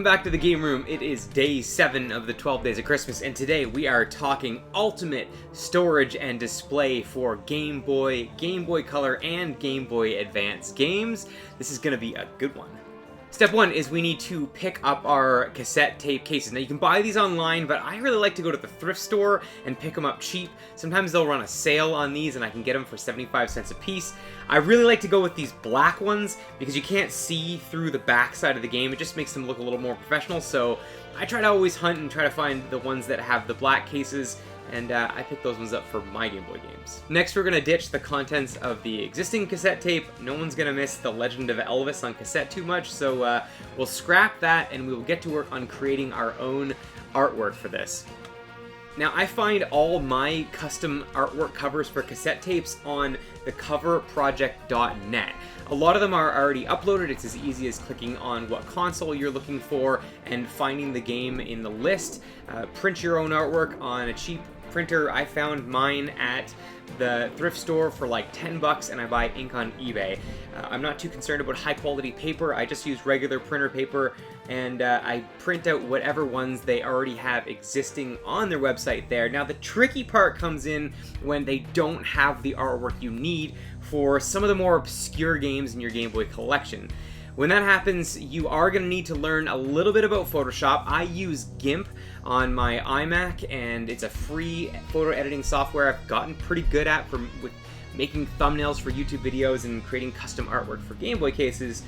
back to the game room. It is day 7 of the 12 days of Christmas, and today we are talking ultimate storage and display for Game Boy, Game Boy Color, and Game Boy Advance games. This is going to be a good one. Step 1 is we need to pick up our cassette tape cases. Now you can buy these online, but I really like to go to the thrift store and pick them up cheap. Sometimes they'll run a sale on these and I can get them for 75 cents a piece. I really like to go with these black ones because you can't see through the back side of the game. It just makes them look a little more professional, so I try to always hunt and try to find the ones that have the black cases, and I picked those ones up for my Game Boy games. Next, we're going to ditch the contents of the existing cassette tape. No one's going to miss The Legend of Elvis on cassette too much, so we'll scrap that and we will get to work on creating our own artwork for this. Now, I find all my custom artwork covers for cassette tapes on thecoverproject.net. A lot of them are already uploaded. It's as easy as clicking on what console you're looking for and finding the game in the list. Print your own artwork on a cheap printer. I found mine at the thrift store for like 10 bucks, and I buy ink on eBay. I'm not too concerned about high quality paper. I just use regular printer paper, and I print out whatever ones they already have existing on their website there. Now the tricky part comes in when they don't have the artwork you need for some of the more obscure games in your Game Boy collection. When that happens, you are going to need to learn a little bit about Photoshop. I use GIMP on my iMac, and it's a free photo editing software I've gotten pretty good at with making thumbnails for YouTube videos and creating custom artwork for Game Boy cases.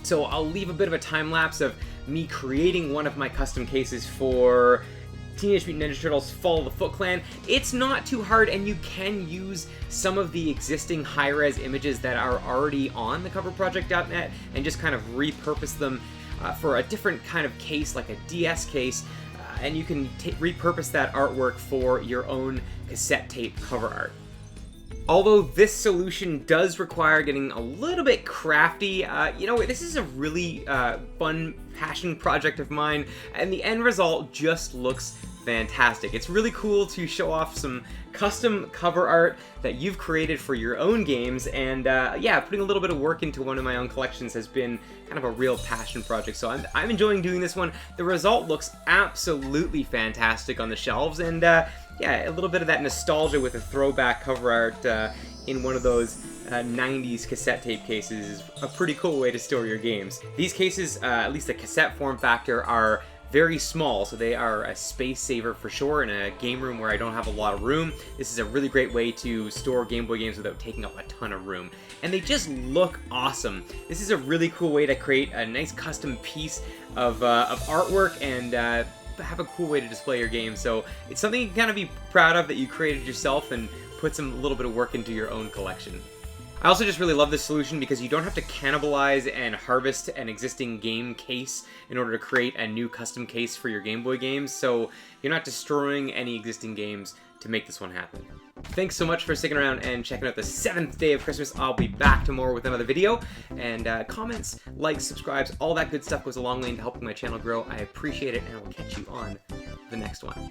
So I'll leave a bit of a time lapse of me creating one of my custom cases for Teenage Mutant Ninja Turtles Fall of the Foot Clan. It's not too hard, and you can use some of the existing high-res images that are already on the coverproject.net and just kind of repurpose them for a different kind of case, like a DS case, and you can repurpose that artwork for your own cassette tape cover art. Although this solution does require getting a little bit crafty, you know, this is a really fun passion project of mine, and the end result just looks fantastic. It's really cool to show off some custom cover art that you've created for your own games, and yeah, putting a little bit of work into one of my own collections has been kind of a real passion project, so I'm enjoying doing this one. The result looks absolutely fantastic on the shelves, and yeah, a little bit of that nostalgia with a throwback cover art in one of those 90s cassette tape cases is a pretty cool way to store your games. These cases, at least the cassette form factor, are very small, so they are a space saver for sure in a game room where I don't have a lot of room. This is a really great way to store Game Boy games without taking up a ton of room. And they just look awesome. This is a really cool way to create a nice custom piece of artwork and have a cool way to display your game. So it's something you can kind of be proud of that you created yourself and put some little bit of work into your own collection. I also just really love this solution because you don't have to cannibalize and harvest an existing game case in order to create a new custom case for your Game Boy games, so you're not destroying any existing games to make this one happen. Thanks so much for sticking around and checking out the 7th day of Christmas. I'll be back tomorrow with another video, and comments, likes, subscribes, all that good stuff goes a long way into helping my channel grow. I appreciate it, and I will catch you on the next one.